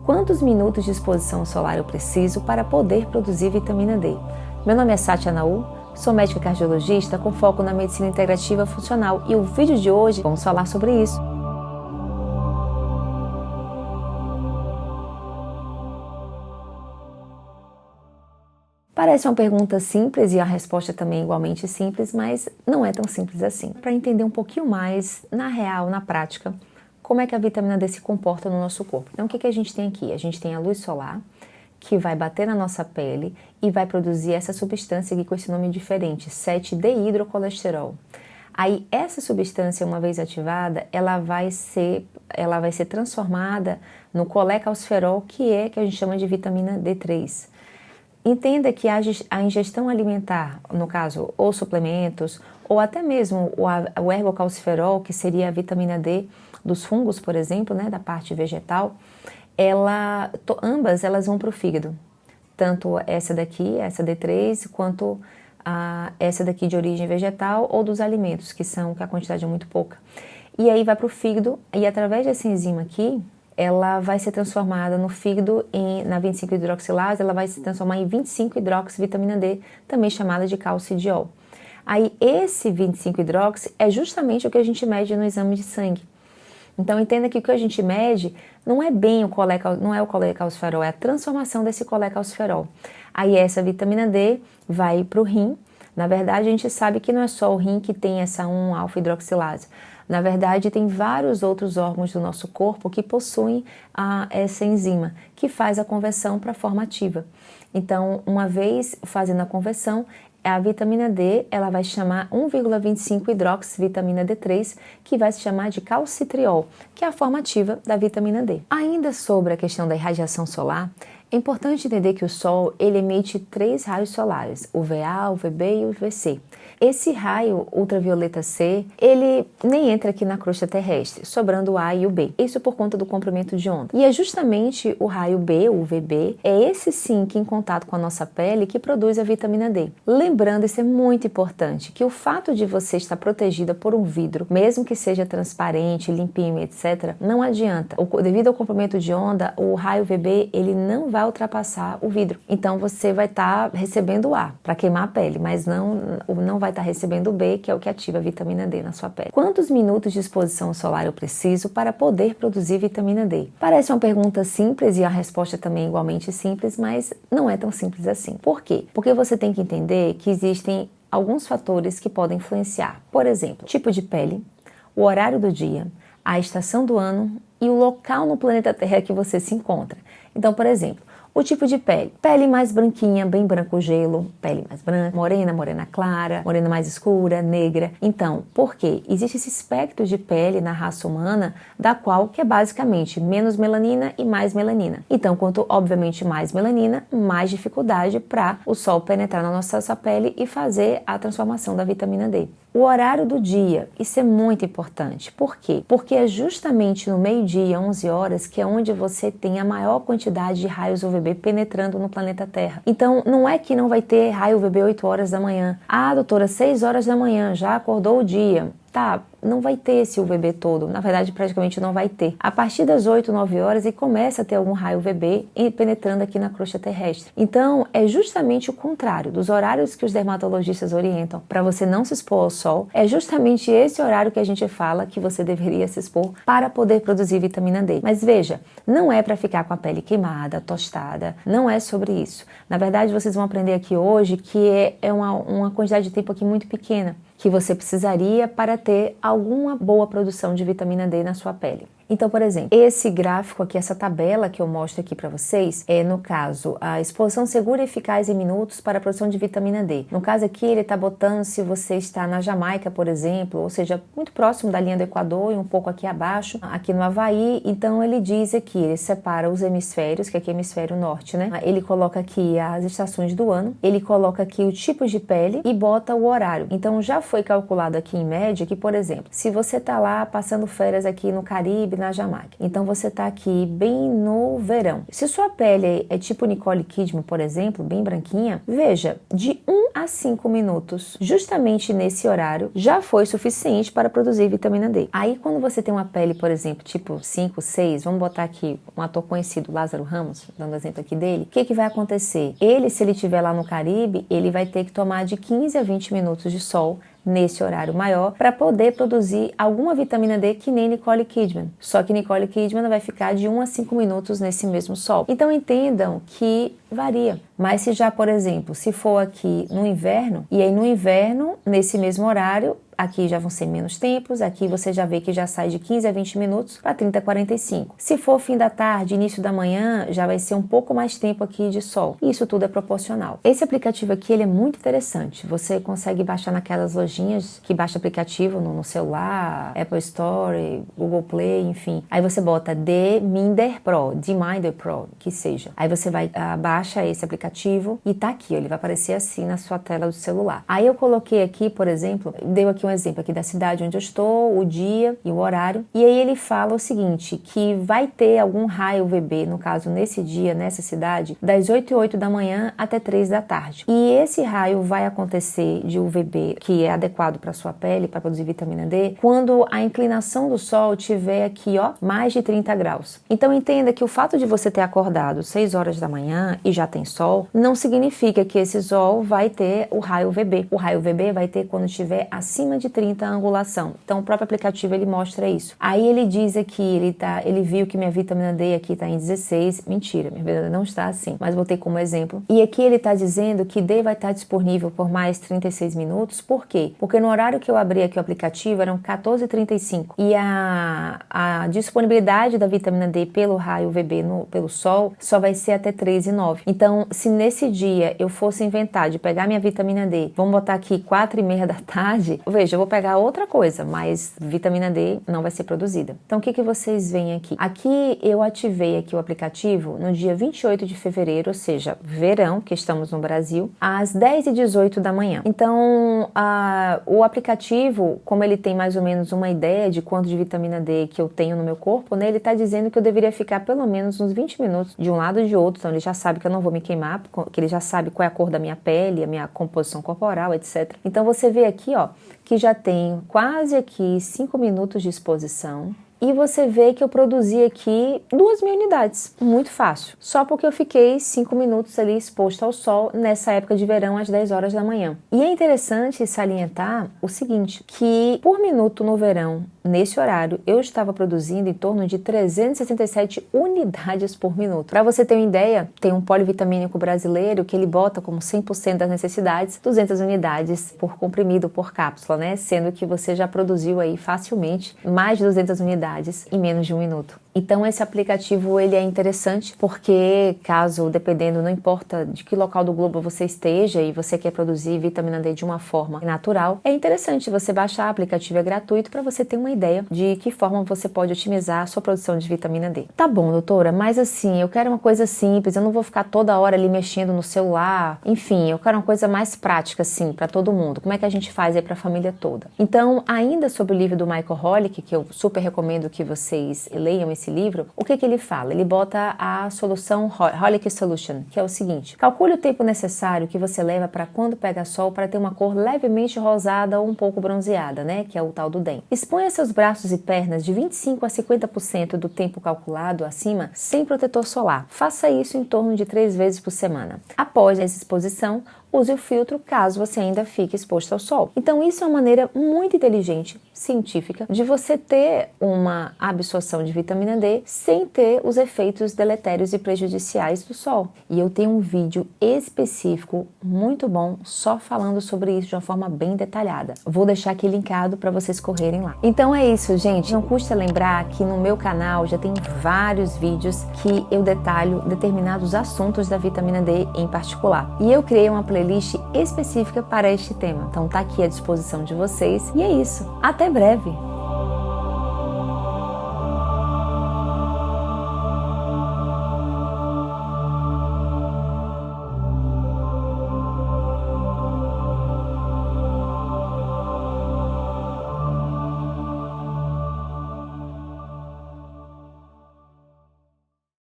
Quantos minutos de exposição solar eu preciso para poder produzir vitamina D? Meu nome é Sátia Naú, sou médica cardiologista com foco na medicina integrativa funcional e o vídeo de hoje vamos falar sobre isso. Parece uma pergunta simples e a resposta também é igualmente simples, mas não é tão simples assim. Para entender um pouquinho mais, na real, na prática, como é que a vitamina D se comporta no nosso corpo. Então, o que a gente tem aqui? A gente tem a luz solar, que vai bater na nossa pele e vai produzir essa substância aqui com esse nome diferente, 7-deidrocolesterol. Aí, essa substância, uma vez ativada, ela vai ser transformada no colecalciferol, que a gente chama de vitamina D3. Entenda que a ingestão alimentar, no caso, ou suplementos, ou até mesmo o ergocalciferol, que seria a vitamina D dos fungos, por exemplo, né, da parte vegetal, ambas elas vão para o fígado. Tanto essa daqui, essa D3, quanto essa daqui de origem vegetal ou dos alimentos, que a quantidade é muito pouca. E aí vai para o fígado e através dessa enzima aqui, ela vai ser transformada no fígado na 25-hidroxilase, ela vai se transformar em 25-hidroxivitamina D, também chamada de calcidiol. Aí esse 25-hidroxi é justamente o que a gente mede no exame de sangue. Então entenda que o que a gente mede não é bem o colecalciferol, é a transformação desse colecalciferol. Aí essa vitamina D vai para o rim. Na verdade, a gente sabe que não é só o rim que tem essa 1-alfa-hidroxilase. Na verdade, tem vários outros órgãos do nosso corpo que possuem essa enzima, que faz a conversão para a forma ativa. Então, uma vez fazendo a conversão, a vitamina D ela vai chamar 1,25-hidroxivitamina D3, que vai se chamar de calcitriol, que é a forma ativa da vitamina D. Ainda sobre a questão da irradiação solar, é importante entender que o Sol ele emite 3 raios solares, o VA, o VB e o VC. Esse raio ultravioleta C, ele nem entra aqui na crosta terrestre, sobrando o A e o B. Isso por conta do comprimento de onda. E é justamente o raio B, o VB, é esse sim que em contato com a nossa pele que produz a vitamina D. Lembrando, isso é muito importante, que o fato de você estar protegida por um vidro, mesmo que seja transparente, limpinho, etc., não adianta. Devido ao comprimento de onda, o raio VB, ele não vai ultrapassar o vidro. Então você vai estar recebendo o A para queimar a pele, mas não vai estar recebendo o B, que é o que ativa a vitamina D na sua pele. Quantos minutos de exposição solar eu preciso para poder produzir vitamina D? Parece uma pergunta simples e a resposta também é igualmente simples, mas não é tão simples assim. Por quê? Porque você tem que entender que existem alguns fatores que podem influenciar. Por exemplo, tipo de pele, o horário do dia, a estação do ano e o local no planeta Terra que você se encontra. Então, por exemplo, o tipo de pele mais branquinha, bem branco gelo, pele mais branca, morena clara, morena mais escura, negra. Então, por quê? Existe esse espectro de pele na raça humana, da qual que é basicamente menos melanina e mais melanina. Então, quanto obviamente mais melanina, mais dificuldade para o sol penetrar na nossa pele e fazer a transformação da vitamina D. O horário do dia, isso é muito importante. Por quê? Porque é justamente no meio-dia, 11 horas, que é onde você tem a maior quantidade de raios UVB penetrando no planeta Terra. Então, não é que não vai ter raio UVB 8 horas da manhã. Ah, doutora, 6 horas da manhã, já acordou o dia. Tá, não vai ter esse UVB todo, na verdade praticamente não vai ter. A partir das 8, 9 horas e começa a ter algum raio UVB penetrando aqui na crosta terrestre. Então é justamente o contrário dos horários que os dermatologistas orientam para você não se expor ao sol, é justamente esse horário que a gente fala que você deveria se expor para poder produzir vitamina D. Mas veja, não é para ficar com a pele queimada, tostada, não é sobre isso. Na verdade vocês vão aprender aqui hoje que é uma quantidade de tempo aqui muito pequena que você precisaria para ter alguma boa produção de vitamina D na sua pele. Então, por exemplo, esse gráfico aqui, essa tabela que eu mostro aqui para vocês, é, no caso, a exposição segura e eficaz em minutos para a produção de vitamina D. No caso aqui, ele está botando se você está na Jamaica, por exemplo, ou seja, muito próximo da linha do Equador e um pouco aqui abaixo, aqui no Havaí. Então, ele diz aqui, ele separa os hemisférios, que aqui é hemisfério norte, né? Ele coloca aqui as estações do ano, ele coloca aqui o tipo de pele e bota o horário. Então, já foi calculado aqui em média que, por exemplo, se você está lá passando férias aqui no Caribe, Najamag. Então você tá aqui bem no verão. Se sua pele é tipo Nicole Kidman, por exemplo, bem branquinha, veja, de 1 a 5 minutos, justamente nesse horário, já foi suficiente para produzir vitamina D. Aí quando você tem uma pele, por exemplo, tipo 5, 6, vamos botar aqui um ator conhecido, Lázaro Ramos, dando exemplo aqui dele, o que vai acontecer? Ele, se ele estiver lá no Caribe, ele vai ter que tomar de 15 a 20 minutos de sol nesse horário maior para poder produzir alguma vitamina D que nem Nicole Kidman. Só que Nicole Kidman vai ficar de 1 a 5 minutos nesse mesmo sol. Então entendam que varia. Mas se já, por exemplo, se for aqui no inverno, e aí no inverno, nesse mesmo horário, aqui já vão ser menos tempos, aqui você já vê que já sai de 15 a 20 minutos para 30 a 45. Se for fim da tarde, início da manhã, já vai ser um pouco mais tempo aqui de sol. Isso tudo é proporcional. Esse aplicativo aqui, ele é muito interessante. Você consegue baixar naquelas lojinhas que baixa aplicativo no celular, Apple Store, Google Play, enfim. Aí você bota D-Minder Pro, D-Minder Pro, que seja. Aí você vai, baixa esse aplicativo e tá aqui, ó, ele vai aparecer assim na sua tela do celular. Aí eu coloquei aqui, por exemplo, deu aqui um exemplo aqui da cidade onde eu estou, o dia e o horário. E aí ele fala o seguinte, que vai ter algum raio UVB, no caso nesse dia, nessa cidade, das 8h08 da manhã até 3 da tarde. E esse raio vai acontecer de UVB, que é adequado para sua pele, para produzir vitamina D, quando a inclinação do sol tiver aqui, ó, mais de 30 graus. Então entenda que o fato de você ter acordado 6 horas da manhã e já tem sol, não significa que esse sol vai ter o raio UVB. O raio UVB vai ter quando estiver acima de 30 a angulação. Então o próprio aplicativo ele mostra isso. Aí ele diz aqui, ele viu que minha vitamina D aqui está em 16. Mentira, minha vitamina D não está assim, mas botei como exemplo. E aqui ele está dizendo que D vai estar disponível por mais 36 minutos. Por quê? Porque no horário que eu abri aqui o aplicativo eram 14h35 e a disponibilidade da vitamina D pelo raio UVB pelo sol só vai ser até 3h09. Então, se nesse dia eu fosse inventar de pegar minha vitamina D, vamos botar aqui 4h30 da tarde, veja, eu vou pegar outra coisa, mas vitamina D não vai ser produzida. Então, o que vocês veem aqui? Aqui eu ativei aqui o aplicativo no dia 28 de fevereiro, ou seja, verão, que estamos no Brasil, às 10h18 da manhã. Então, o aplicativo, como ele tem mais ou menos uma ideia de quanto de vitamina D que eu tenho no meu corpo, né, ele está dizendo que eu deveria ficar pelo menos uns 20 minutos de um lado e de outro, então ele já sabe que eu não vou me queimar, que ele já sabe qual é a cor da minha pele, a minha composição corporal, etc. Então você vê aqui, ó, que já tem quase aqui 5 minutos de exposição. E você vê que eu produzi aqui 2.000 unidades, muito fácil, só porque eu fiquei 5 minutos ali exposto ao sol nessa época de verão às 10 horas da manhã. E é interessante salientar o seguinte, que por minuto no verão, nesse horário, eu estava produzindo em torno de 367 unidades por minuto. Para você ter uma ideia, tem um polivitamínico brasileiro que ele bota como 100% das necessidades 200 unidades por comprimido, por cápsula, né? Sendo que você já produziu aí facilmente mais de 200 unidades em menos de um minuto. Então esse aplicativo ele é interessante porque caso, dependendo, não importa de que local do globo você esteja e você quer produzir vitamina D de uma forma natural, é interessante você baixar, o aplicativo é gratuito para você ter uma ideia de que forma você pode otimizar a sua produção de vitamina D. Tá bom, doutora, mas assim, eu quero uma coisa simples, eu não vou ficar toda hora ali mexendo no celular, enfim, eu quero uma coisa mais prática assim, para todo mundo. Como é que a gente faz aí para a família toda? Então, ainda sobre o livro do Michael Holick, que eu super recomendo que vocês leiam esse livro, o que ele fala? Ele bota a solução Holick Solution, que é o seguinte: calcule o tempo necessário que você leva para quando pega sol para ter uma cor levemente rosada ou um pouco bronzeada, né? Que é o tal do DEM. Exponha seus braços e pernas de 25 a 50% do tempo calculado acima sem protetor solar. Faça isso em torno de 3 vezes por semana. Após essa exposição, use o filtro caso você ainda fique exposto ao sol. Então isso é uma maneira muito inteligente, científica, de você ter uma absorção de vitamina D sem ter os efeitos deletérios e prejudiciais do sol. E eu tenho um vídeo específico muito bom só falando sobre isso de uma forma bem detalhada. Vou deixar aqui linkado para vocês correrem lá. Então é isso, gente. Não custa lembrar que no meu canal já tem vários vídeos que eu detalho determinados assuntos da vitamina D em particular. E eu criei uma playlist específica para este tema. Então tá aqui à disposição de vocês. E é isso. Até breve!